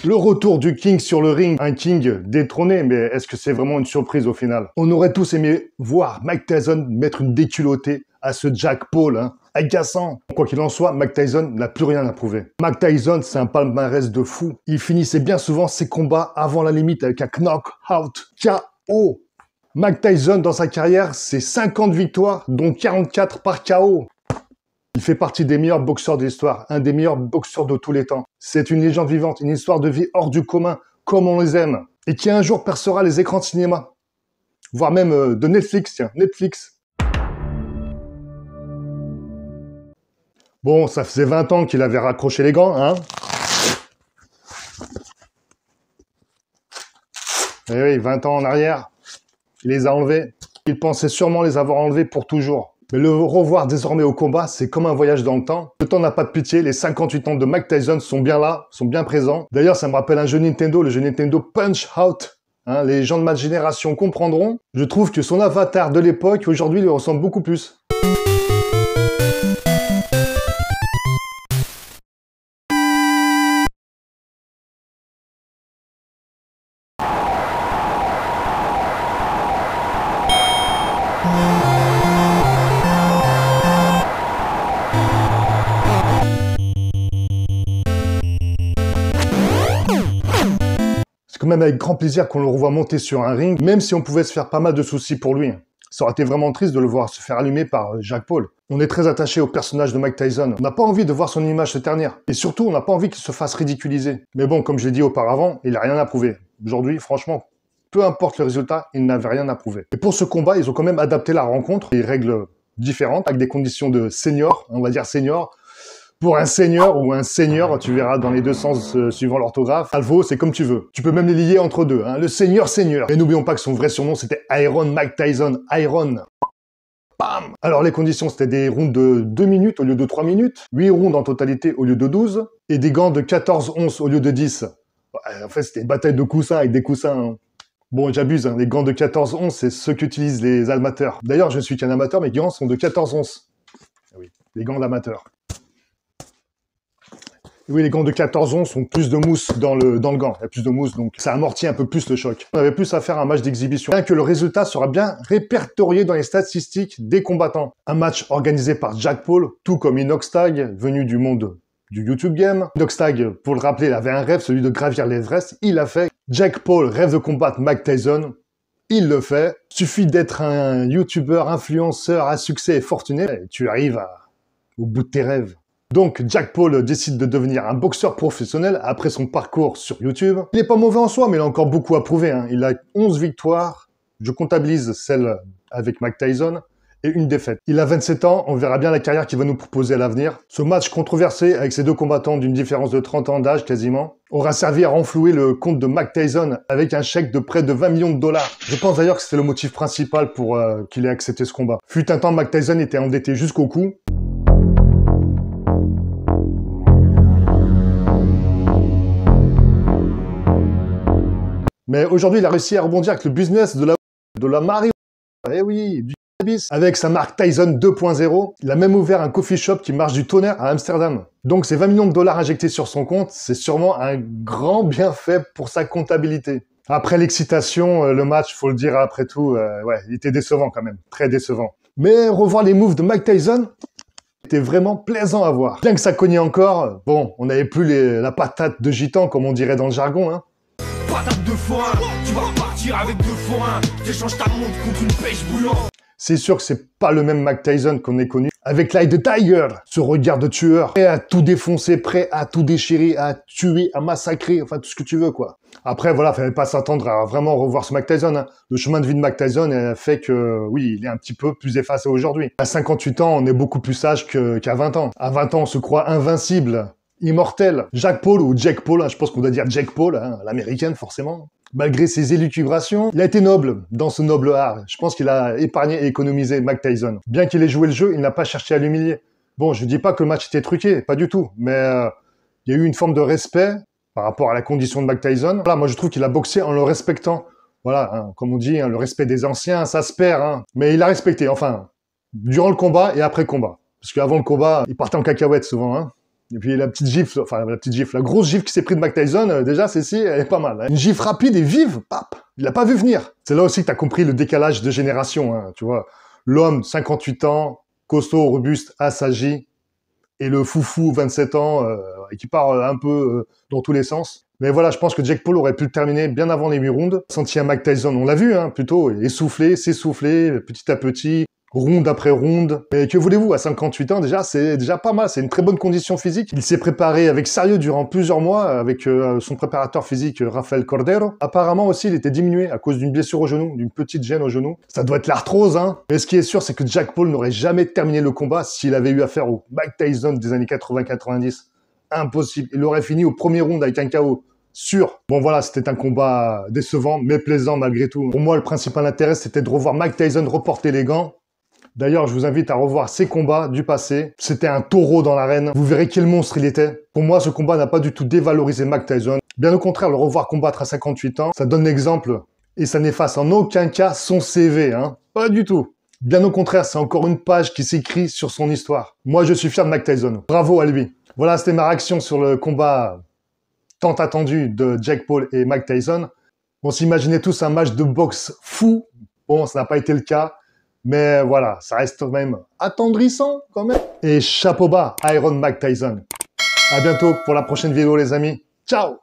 Le retour du King sur le ring, un King détrôné, mais est-ce que c'est vraiment une surprise au final? On aurait tous aimé voir Mike Tyson mettre une déculottée à ce Jack Paul, hein, agaçant. Quoi qu'il en soit, Mike Tyson n'a plus rien à prouver. Mike Tyson, c'est un palmarès de fou. Il finissait bien souvent ses combats avant la limite avec un knock-out, KO. Mike Tyson, dans sa carrière, c'est 50 victoires, dont 44 par KO. Il fait partie des meilleurs boxeurs de l'histoire, un des meilleurs boxeurs de tous les temps. C'est une légende vivante, une histoire de vie hors du commun, comme on les aime, et qui un jour percera les écrans de cinéma, voire même de Netflix, tiens, Netflix. Bon, ça faisait 20 ans qu'il avait raccroché les gants, hein. Eh oui, 20 ans en arrière, il les a enlevés. Il pensait sûrement les avoir enlevés pour toujours. Mais le revoir désormais au combat, c'est comme un voyage dans le temps. Le temps n'a pas de pitié, les 58 ans de Mike Tyson sont bien là, sont bien présents. D'ailleurs, ça me rappelle un jeu Nintendo, le jeu Nintendo Punch-Out. Hein, les gens de ma génération comprendront. Je trouve que son avatar de l'époque, aujourd'hui, lui ressemble beaucoup plus. C'est quand même avec grand plaisir qu'on le revoit monter sur un ring, même si on pouvait se faire pas mal de soucis pour lui. Ça aurait été vraiment triste de le voir se faire allumer par Jack Paul. On est très attaché au personnage de Mike Tyson. On n'a pas envie de voir son image se ternir. Et surtout, on n'a pas envie qu'il se fasse ridiculiser. Mais bon, comme je l'ai dit auparavant, il n'a rien à prouver. Aujourd'hui, franchement, peu importe le résultat, il n'avait rien à prouver. Et pour ce combat, ils ont quand même adapté la rencontre, des règles différentes, avec des conditions de senior, on va dire senior. Pour un senior ou un senior, tu verras dans les deux sens suivant l'orthographe. Alvo, c'est comme tu veux. Tu peux même les lier entre deux, hein. Le senior. Et n'oublions pas que son vrai surnom, c'était Iron Mike Tyson. Iron. Bam. Alors les conditions, c'était des rounds de 2 minutes au lieu de 3 minutes, 8 rounds en totalité au lieu de 12, et des gants de 14 onces au lieu de 10. En fait, c'était une bataille de coussins avec des coussins, hein. Bon, j'abuse, hein. Les gants de 14 onces, c'est ceux qu'utilisent les amateurs. D'ailleurs, je ne suis qu'un amateur, mes gants sont de 14 onces. Oui, les gants d'amateurs. Oui, les gants de 14 onces ont plus de mousse dans le gant. Il y a plus de mousse, donc ça amortit un peu plus le choc. On avait plus à faire un match d'exhibition. Bien que le résultat sera bien répertorié dans les statistiques des combattants. Un match organisé par Jack Paul, tout comme Inoxtag, venu du monde du YouTube Game. Inoxtag, pour le rappeler, il avait un rêve, celui de gravir l'Everest. Il l'a fait. Jack Paul rêve de combattre Mike Tyson. Il le fait. Suffit d'être un YouTuber, influenceur à succès et fortuné, et tu arrives au bout de tes rêves. Donc, Jack Paul décide de devenir un boxeur professionnel après son parcours sur YouTube. Il n'est pas mauvais en soi, mais il a encore beaucoup à prouver, hein. Il a 11 victoires. Je comptabilise celle avec Mike Tyson et une défaite. Il a 27 ans. On verra bien la carrière qu'il va nous proposer à l'avenir. Ce match controversé avec ces deux combattants d'une différence de 30 ans d'âge quasiment aura servi à renflouer le compte de Mike Tyson avec un chèque de près de 20 millions de dollars. Je pense d'ailleurs que c'était le motif principal pour qu'il ait accepté ce combat. Fut un temps, Mike Tyson était endetté jusqu'au cou. Mais aujourd'hui, il a réussi à rebondir avec le business de la marijuana. Eh oui, du cannabis. Avec sa marque Tyson 2.0, il a même ouvert un coffee shop qui marche du tonnerre à Amsterdam. Donc ces 20 millions de dollars injectés sur son compte, c'est sûrement un grand bienfait pour sa comptabilité. Après l'excitation, le match, faut le dire après tout, ouais, il était décevant quand même, très décevant. Mais revoir les moves de Mike Tyson, c'était vraiment plaisant à voir. Bien que ça cognait encore, bon, on n'avait plus la patate de gitan, comme on dirait dans le jargon, hein. Patate de forain, tu vas repartir avec 2 forains. T'échanges ta montre contre une pêche bouillante. C'est sûr que c'est pas le même Mike Tyson qu'on est connu. Avec l'Eye de Tiger, ce regard de tueur, prêt à tout défoncer, prêt à tout déchirer, à tuer, à massacrer, enfin tout ce que tu veux, quoi. Après, voilà, fallait pas s'attendre à vraiment revoir ce Mike Tyson, hein. Le chemin de vie de Mike Tyson fait que, oui, il est un petit peu plus effacé aujourd'hui. À 58 ans, on est beaucoup plus sage qu'à 20 ans. À 20 ans, on se croit invincible. Immortel. Jack Paul ou Jack Paul, hein, je pense qu'on doit dire Jack Paul, hein, l'américaine forcément. Malgré ses élucubrations, il a été noble dans ce noble art. Je pense qu'il a épargné et économisé Mike Tyson. Bien qu'il ait joué le jeu, il n'a pas cherché à l'humilier. Bon, je dis pas que le match était truqué, pas du tout, mais il y a eu une forme de respect par rapport à la condition de Mike Tyson. Voilà, moi je trouve qu'il a boxé en le respectant. Voilà, hein, comme on dit, hein, le respect des anciens, ça se perd, hein. Mais il a respecté, enfin, durant le combat et après combat. Parce qu'avant le combat, il partait en cacahuète souvent, hein. Et puis la petite gifle, enfin la petite gifle, la grosse gifle qui s'est pris de Mike Tyson, déjà celle-ci, elle est pas mal. Hein. Une gifle rapide et vive, pap, il l'a pas vu venir. C'est là aussi que t'as compris le décalage de génération, hein, tu vois. L'homme, 58 ans, costaud, robuste, assagi, et le foufou, 27 ans, qui part un peu dans tous les sens. Mais voilà, je pense que Jake Paul aurait pu le terminer bien avant les 8 rounds. Senti un Mike Tyson, on l'a vu, hein, plutôt, essoufflé, s'essouffler, petit à petit, ronde après ronde. Mais que voulez-vous, à 58 ans, déjà, c'est déjà pas mal, c'est une très bonne condition physique. Il s'est préparé avec sérieux durant plusieurs mois avec son préparateur physique, Rafael Cordero. Apparemment aussi, il était diminué à cause d'une blessure au genou, d'une petite gêne au genou. Ça doit être l'arthrose, hein. Mais ce qui est sûr, c'est que Jake Paul n'aurait jamais terminé le combat s'il avait eu affaire au Mike Tyson des années 80-90. Impossible. Il aurait fini au premier round avec un KO. Sûr. Bon voilà, c'était un combat décevant, mais plaisant malgré tout. Pour moi, le principal intérêt, c'était de revoir Mike Tyson reporter les gants. D'ailleurs, je vous invite à revoir ses combats du passé. C'était un taureau dans l'arène. Vous verrez quel monstre il était. Pour moi, ce combat n'a pas du tout dévalorisé Mike Tyson. Bien au contraire, le revoir combattre à 58 ans, ça donne l'exemple. Et ça n'efface en aucun cas son CV, hein. Pas du tout. Bien au contraire, c'est encore une page qui s'écrit sur son histoire. Moi, je suis fier de Mike Tyson. Bravo à lui. Voilà, c'était ma réaction sur le combat tant attendu de Jake Paul et Mike Tyson. On s'imaginait tous un match de boxe fou. Bon, ça n'a pas été le cas. Mais voilà, ça reste quand même attendrissant quand même. Et chapeau bas, Iron Mike Tyson. À bientôt pour la prochaine vidéo les amis. Ciao!